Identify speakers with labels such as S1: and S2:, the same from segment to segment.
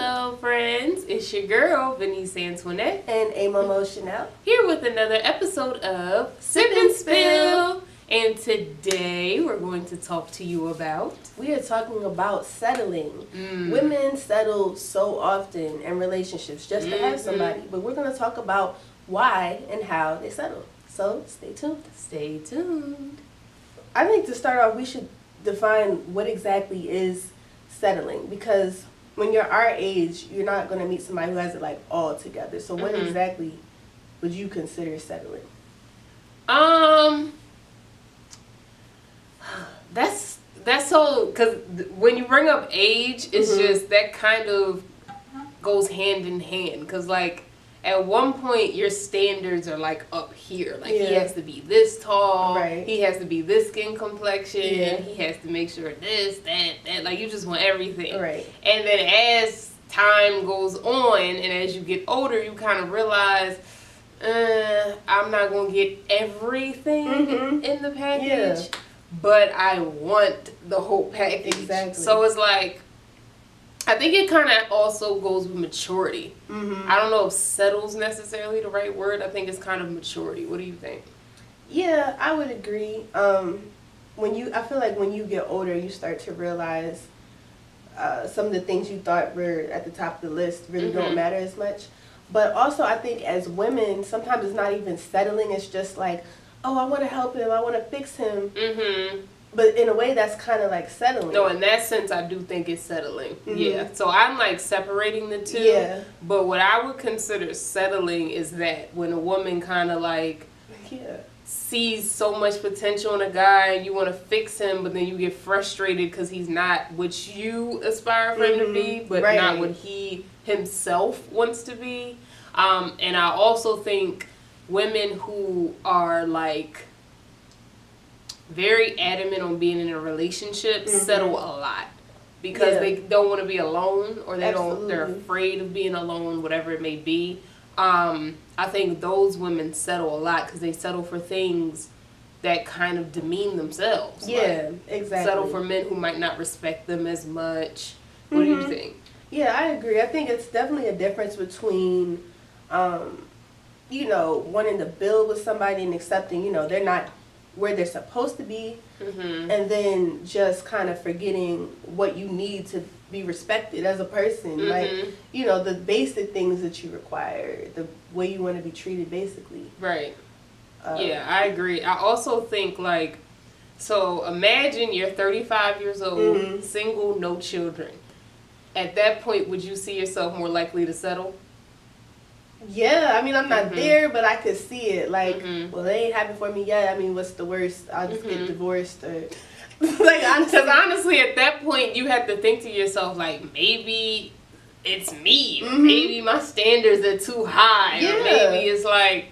S1: Hello, friends. It's your girl, Veniece Antoinette.
S2: And Amomo Chanel.
S1: Here with another episode of Sip and Spill. And today we're going to talk to you about...
S2: We are talking about settling. Women settle so often in relationships just to have somebody. But we're going to talk about why and how they settle. So stay tuned.
S1: Stay tuned.
S2: I think to start off, we should define what exactly is settling. Because when you're our age, you're not going to meet somebody who has it like all together. So what exactly would you consider settling?
S1: That's so, because when you bring up age, it's just that kind of goes hand in hand. Because like at one point your standards are like up here, like he has to be this tall, he has to be this skin complexion, he has to make sure this, that, like you just want everything. And then as time goes on and as you get older, you kind of realize, I'm not gonna get everything in the package. But I want the whole package.
S2: Exactly.
S1: So it's like, I think it kind of also goes with maturity. I don't know if settle's necessarily the right word. I think it's kind of maturity. What do you think?
S2: Yeah, I would agree. I feel like when you get older, you start to realize some of the things you thought were at the top of the list really don't matter as much. But also, I think as women, sometimes it's not even settling. It's just like, oh, I want to help him, I want to fix him. But in a way, that's kind of like settling.
S1: No, in that sense, I do think it's settling. Yeah. So I'm like separating the two. Yeah. But what I would consider settling is that when a woman kind of like sees so much potential in a guy and you want to fix him, but then you get frustrated because he's not what you aspire for him to be, but not what he himself wants to be. And I also think women who are like very adamant on being in a relationship settle a lot because they don't want to be alone, or they're afraid of being alone, whatever it may be. I think those women settle a lot because they settle for things that kind of demean themselves.
S2: Yeah, exactly.
S1: Settle for men who might not respect them as much. What do you think?
S2: Yeah, I agree. I think it's definitely a difference between you know, wanting to build with somebody and accepting, you know, they're not where they're supposed to be, and then just kind of forgetting what you need to be respected as a person. Like, you know, the basic things that you require, the way you want to be treated, basically.
S1: Right. Yeah, I agree. I also think, like, so imagine you're 35 years old, single, no children. At that point, would you see yourself more likely to settle?
S2: Yeah, I mean, I'm not there, but I could see it. Like, well, they ain't happened for me yet. I mean, what's the worst? I'll just get divorced. Or like,
S1: because honestly, at that point, you have to think to yourself, like, maybe it's me. Maybe my standards are too high. Or maybe it's like...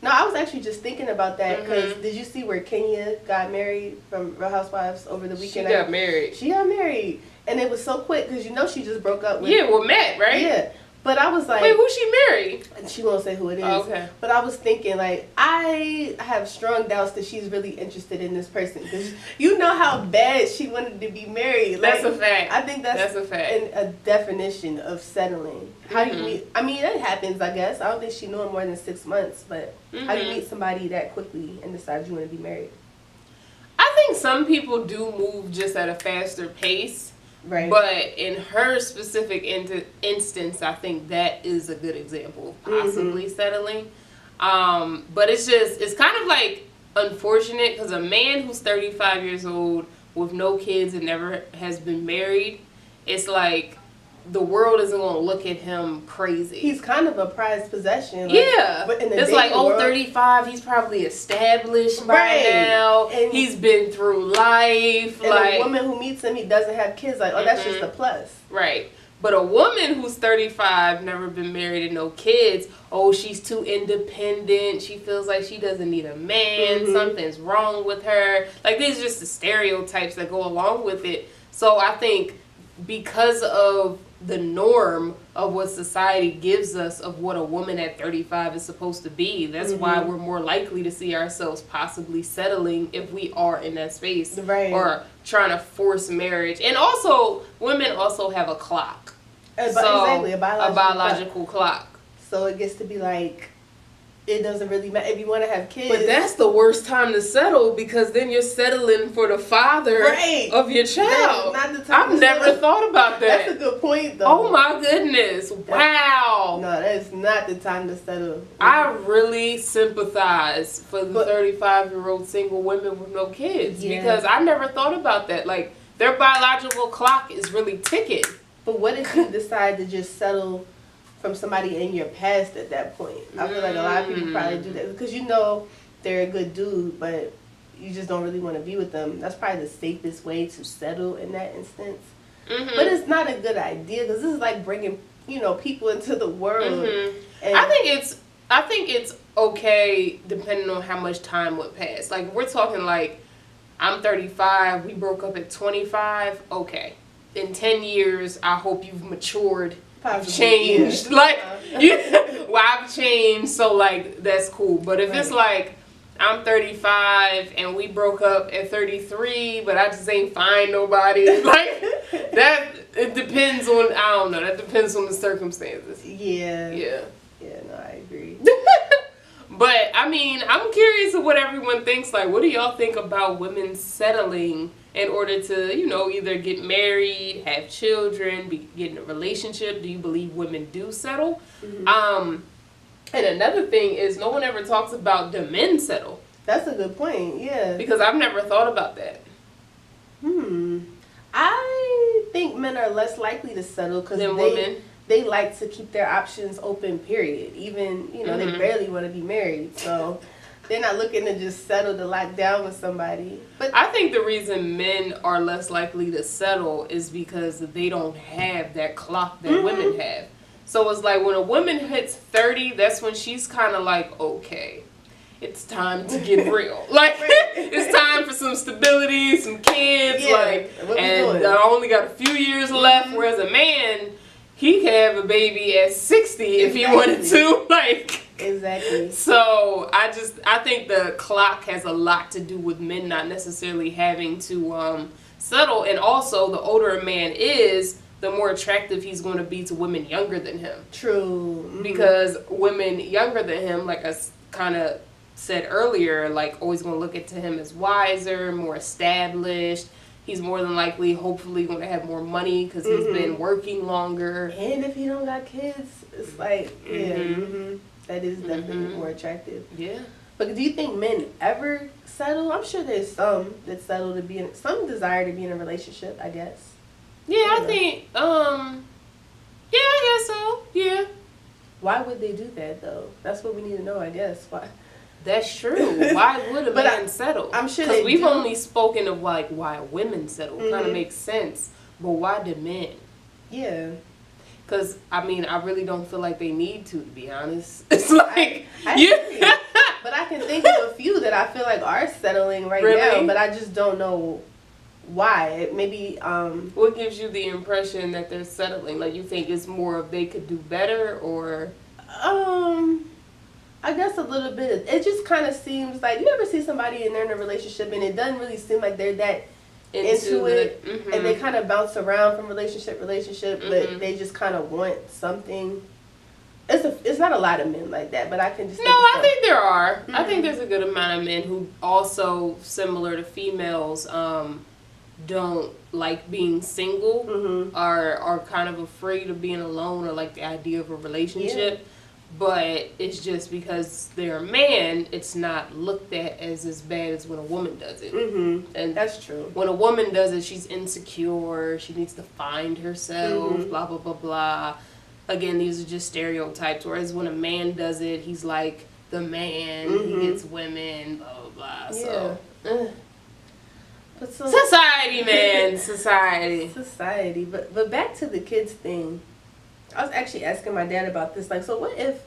S2: No, I was actually just thinking about that because did you see where Kenya got married from Real Housewives over the weekend?
S1: She got married.
S2: She got married. And it was so quick because you know she just broke up with...
S1: Yeah, well, Matt, right?
S2: Yeah. But I was like...
S1: Wait, who she married?
S2: She won't say who it is.
S1: Oh, okay.
S2: But I was thinking, like, I have strong doubts that she's really interested in this person. Because you know how bad she wanted to be married. Like,
S1: that's a fact.
S2: I think that's
S1: a fact.
S2: A definition of settling. How do you meet... I mean, that happens, I guess. I don't think she knew him more than 6 months. But how do you meet somebody that quickly and decide you want to be married?
S1: I think some people do move just at a faster pace.
S2: Right.
S1: But in her specific instance, I think that is a good example of possibly settling. But it's kind of like unfortunate because a man who's 35 years old with no kids and never has been married, it's like the world isn't going to look at him crazy.
S2: He's kind of a prized possession.
S1: Like, but it's like, oh, 35, he's probably established by now. And he's been through life.
S2: And
S1: like,
S2: a woman who meets him, he doesn't have kids. Like, oh, that's just a plus.
S1: Right. But a woman who's 35, never been married and no kids, oh, she's too independent. She feels like she doesn't need a man. Something's wrong with her. Like, these are just the stereotypes that go along with it. So I think because of the norm of what society gives us of what a woman at 35 is supposed to be, that's why we're more likely to see ourselves possibly settling if we are in that space, or trying to force marriage. And also, women also have a clock.
S2: Exactly, a
S1: biological clock.
S2: So it gets to be like, it doesn't really matter if you want to have kids.
S1: But that's the worst time to settle, because then you're settling for the father of your child.
S2: Not the time
S1: I've never thought about that.
S2: That's a good point, though.
S1: Oh my goodness! Wow.
S2: No, that's not the time to settle.
S1: I really sympathize for the 35-year-old single women with no kids, because I never thought about that. Like, their biological clock is really ticking.
S2: But what if you decide to just settle from somebody in your past at that point? I feel like a lot of people probably do that because you know they're a good dude, but you just don't really want to be with them. That's probably the safest way to settle in that instance. But it's not a good idea, because this is like bringing, you know, people into the world. And
S1: I think it's okay depending on how much time would pass. Like, we're talking like, I'm 35, we broke up at 25. Okay, in 10 years, I hope you've matured. I've changed, like, I've changed, so, like, that's cool. But if it's like, I'm 35 and we broke up at 33, but I just ain't find nobody, like, that, it depends on, I don't know, that depends on the circumstances.
S2: Yeah, no, I agree.
S1: But, I mean, I'm curious of what everyone thinks. Like, what do y'all think about women settling in order to, you know, either get married, have children, get in a relationship? Do you believe women do settle? And another thing is, no one ever talks about, do men settle?
S2: That's a good point, yeah.
S1: Because I've never thought about that.
S2: I think men are less likely to settle because they like to keep their options open, period. Even, you know, they barely want to be married, so they're not looking to just settle to lock down with somebody. But
S1: I think the reason men are less likely to settle is because they don't have that clock that women have. So it's like when a woman hits 30, that's when she's kind of like, okay, it's time to get real. Like, it's time for some stability, some kids, and I only got a few years left, whereas a man, he could have a baby at 60 if he wanted to, like.
S2: Exactly.
S1: So I think the clock has a lot to do with men not necessarily having to settle, and also the older a man is, the more attractive he's going to be to women younger than him.
S2: True.
S1: Because women younger than him, like I kind of said earlier, like always going to look at him as wiser, more established. He's more than likely, hopefully, going to have more money because he's been working longer.
S2: And if he don't got kids, it's like, that is definitely more attractive.
S1: Yeah.
S2: But do you think men ever settle? I'm sure there's some that settle to be some desire to be in a relationship, I guess.
S1: Yeah, I think, I guess so. Yeah.
S2: Why would they do that, though? That's what we need to know, I guess. Why?
S1: That's true. Why would a man settle?
S2: I'm sure
S1: because we've only spoken of like why women settle. Kind of makes sense, but why do men?
S2: Yeah.
S1: Because I mean, I really don't feel like they need to be honest. It's like
S2: I agree. But I can think of a few that I feel like are settling right now, but I just don't know why. Maybe.
S1: What gives you the impression that they're settling? Like, you think it's more of they could do better, or?
S2: I guess a little bit. It just kind of seems like, you ever see somebody and they're in a relationship and it doesn't really seem like they're that into it, and they kind of bounce around from relationship, but they just kind of want something. It's not a lot of men like that, but I can just
S1: I think there are. I think there's a good amount of men who also, similar to females, don't like being single, are kind of afraid of being alone, or like the idea of a relationship. But it's just because they're a man, it's not looked at as bad as when a woman does it.
S2: And that's true.
S1: When a woman does it, she's insecure, she needs to find herself, blah, blah, blah, blah. Again, these are just stereotypes. Whereas when a man does it, he's like the man, he gets women, blah, blah, blah.
S2: But
S1: society, man.
S2: Society. But back to the kids thing. I was actually asking my dad about this. Like, so what if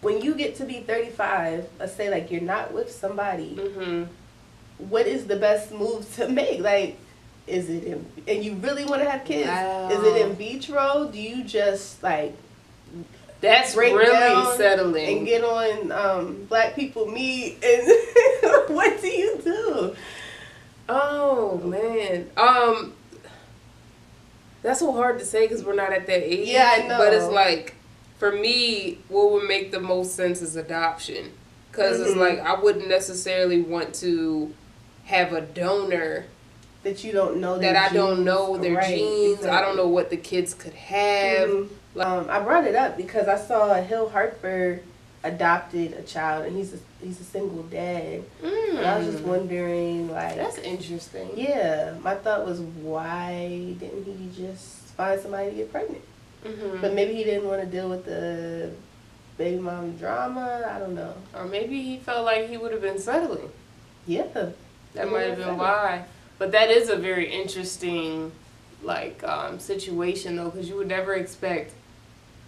S2: when you get to be 35, let's say, like, you're not with somebody, what is the best move to make? Like, is it and you really want to have kids?
S1: Wow.
S2: Is it in vitro? Do you just, like,
S1: that's really settling
S2: and get on Black People Meet? And what do you do?
S1: Oh, man. That's so hard to say because we're not at that age.
S2: Yeah, I know.
S1: But it's like, for me, what would make the most sense is adoption. Because it's like, I wouldn't necessarily want to have a donor
S2: that you don't know
S1: that I don't know their
S2: right,
S1: genes.
S2: exactly.
S1: I don't know what the kids could have.
S2: I brought it up because I saw Hill Harper adopted a child, and he's a single dad. And I was just wondering, like,
S1: that's interesting.
S2: Yeah, my thought was, why didn't he just find somebody to get pregnant? But maybe he didn't want to deal with the baby mom drama. I don't know.
S1: Or maybe he felt like he would have been settling.
S2: Yeah,
S1: that might have been why. But that is a very interesting, like, situation though, because you would never expect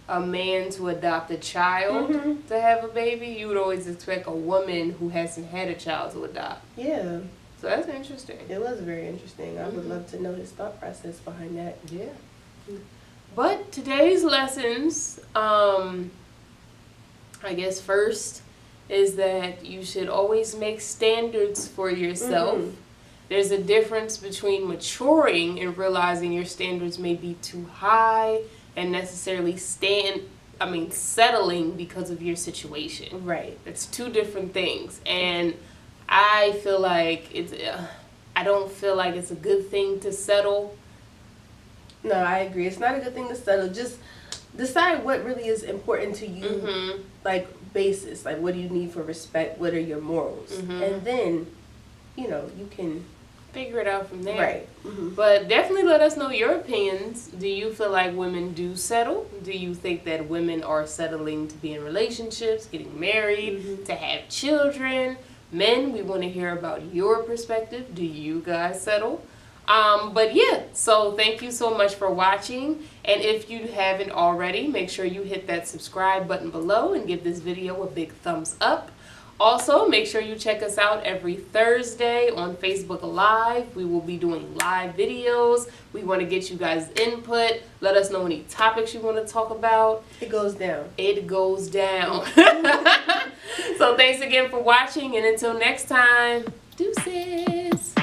S1: a man to adopt a child to have a baby. You would always expect a woman who hasn't had a child to adopt.
S2: Yeah.
S1: So that's interesting.
S2: It was very interesting. I would love to know his thought process behind that.
S1: Yeah. But today's lessons, I guess first is that you should always make standards for yourself. There's a difference between maturing and realizing your standards may be too high and necessarily settling because of your situation.
S2: Right.
S1: That's two different things. And I feel like I don't feel like it's a good thing to settle.
S2: No, I agree. It's not a good thing to settle. Just decide what really is important to you, like, basis. Like, what do you need for respect? What are your morals? And then, you can
S1: figure it out from there.
S2: Right.
S1: But definitely let us know your opinions. Do you feel like women do settle? Do you think that women are settling to be in relationships, getting married, to have children? Men, we want to hear about your perspective. Do you guys settle? But yeah, so thank you so much for watching. And if you haven't already, make sure you hit that subscribe button below and give this video a big thumbs up. Also, make sure you check us out every Thursday on Facebook Live. We will be doing live videos. We want to get you guys input. Let us know any topics you want to talk about.
S2: It goes down.
S1: It goes down. So thanks again for watching, and until next time, deuces.